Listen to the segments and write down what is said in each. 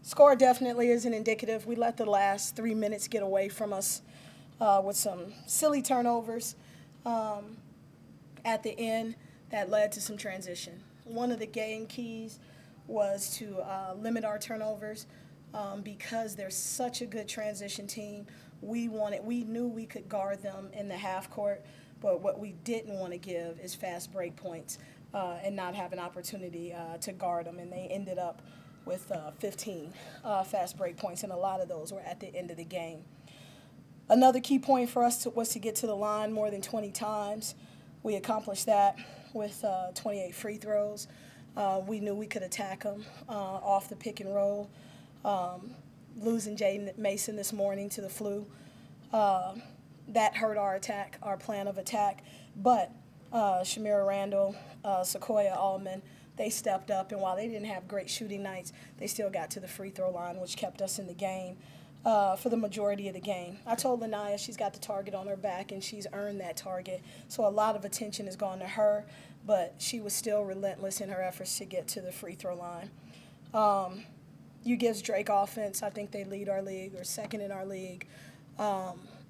Score definitely isn't indicative. We let the last 3 minutes get away from us with some silly turnovers at the end that led to some transition. One of the game keys was to limit our turnovers because they're such a good transition team. We knew we could guard them in the half court, but what we didn't want to give is fast break points and not have an opportunity to guard them. And they ended up with 15 fast break points, and a lot of those were at the end of the game. Another key point for us was to get to the line more than 20 times. We accomplished that with 28 free throws. We knew we could attack them off the pick and roll. Losing Jaden Mason this morning to the flu, that hurt our attack, our plan of attack. But Shamira Randall, Sequoia Allman, they stepped up, and while they didn't have great shooting nights, they still got to the free throw line, which kept us in the game for the majority of the game. I told Lanaya she's got the target on her back, and she's earned that target. So a lot of attention has gone to her, but she was still relentless in her efforts to get to the free throw line. You gives Drake offense. I think they lead our league or second in our league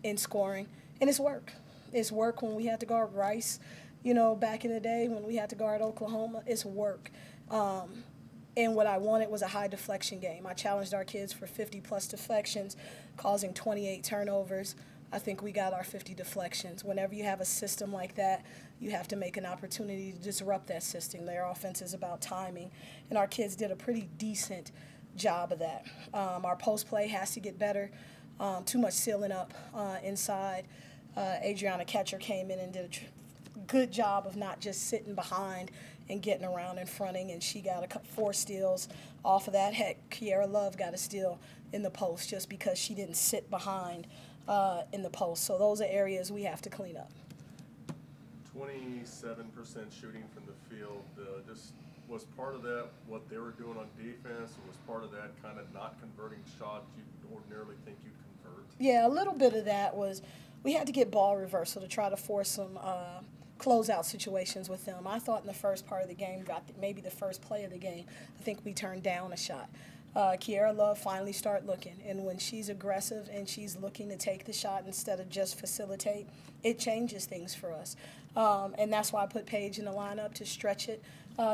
in scoring, and it's work. It's work when we had to guard Rice. You know, back in the day when we had to guard Oklahoma, it's work. And what I wanted was a high deflection game. I challenged our kids for 50-plus deflections, causing 28 turnovers. I think we got our 50 deflections. Whenever you have a system like that, you have to make an opportunity to disrupt that system. Their offense is about timing, and our kids did a pretty decent job of that. Our post play has to get better. Too much sealing up inside. Adriana Catcher came in and did a good job of not just sitting behind and getting around and fronting, and she got 4 steals off of that. Heck, Kiera Love got a steal in the post just because she didn't sit behind in the post. So those are areas we have to clean up. 27% shooting from the field. Just was part of that what they were doing on defense, or was part of that kind of not converting shots you'd ordinarily think you'd convert? Yeah, a little bit of that was we had to get ball reversal to try to force some closeout situations with them. I thought in the first part of the game, maybe the first play of the game, I think we turned down a shot. Kiera Love finally started looking, and when she's aggressive and she's looking to take the shot instead of just facilitate, it changes things for us. And that's why I put Paige in the lineup to stretch it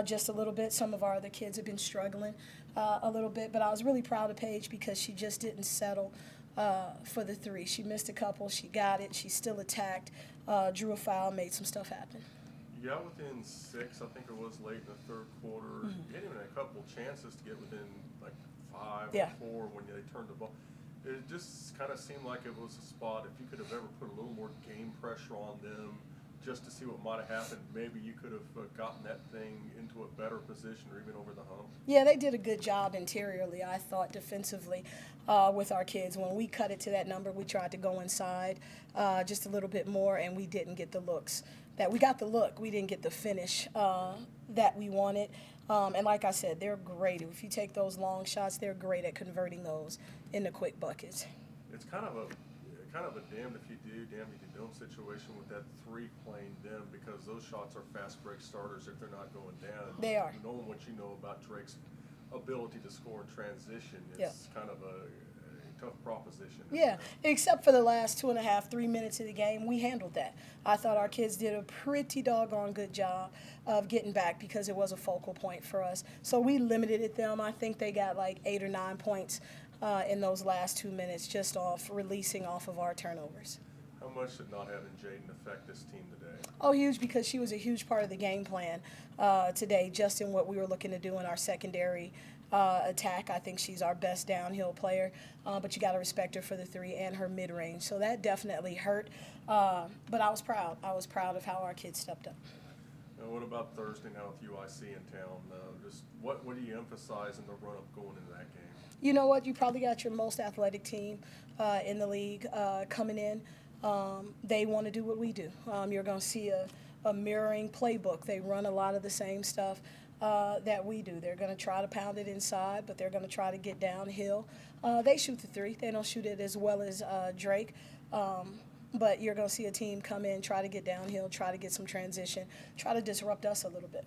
just a little bit. Some of our other kids have been struggling a little bit, but I was really proud of Paige because she just didn't settle for the 3. She missed a couple. She got it. She still attacked, drew a foul, made some stuff happen. You got within 6, I think it was late in the third quarter. Mm-hmm. You had even a couple chances to get within like 5 or 4 when they turned the ball. It just kind of seemed like it was a spot, if you could have ever put a little more game pressure on them just to see what might have happened, maybe you could have gotten that thing into a better position or even over the hump. Yeah, they did a good job interiorly, I thought, defensively with our kids. When we cut it to that number, we tried to go inside just a little bit more, and we didn't get the looks. That we got the look, we didn't get the finish that we wanted. And like I said, they're great. If you take those long shots, they're great at converting those into quick buckets. It's kind of a damned if you do, damned if you don't situation with that 3 playing them, because those shots are fast break starters if they're not going down. They are. Knowing what you know about Drake's ability to score in transition, it's kind of a tough proposition. Yeah, except for the last 2.5, 3 minutes of the game, we handled that. I thought our kids did a pretty doggone good job of getting back because it was a focal point for us. So we limited it them. I think they got like 8 or 9 points in those last 2 minutes just off releasing off of our turnovers. How much did not having Jaden affect this team today? Oh, huge, because she was a huge part of the game plan today, just in what we were looking to do in our secondary attack. I think she's our best downhill player, but you got to respect her for the 3 and her mid-range. So that definitely hurt, but I was proud. I was proud of how our kids stepped up. Now, what about Thursday now with UIC in town? Just what do you emphasize in the run-up going into that game? You know what? You probably got your most athletic team in the league coming in. They want to do what we do. You're going to see a mirroring playbook. They run a lot of the same stuff that we do. They're going to try to pound it inside, but they're going to try to get downhill. They shoot the 3. They don't shoot it as well as Drake. But you're going to see a team come in, try to get downhill, try to get some transition, try to disrupt us a little bit.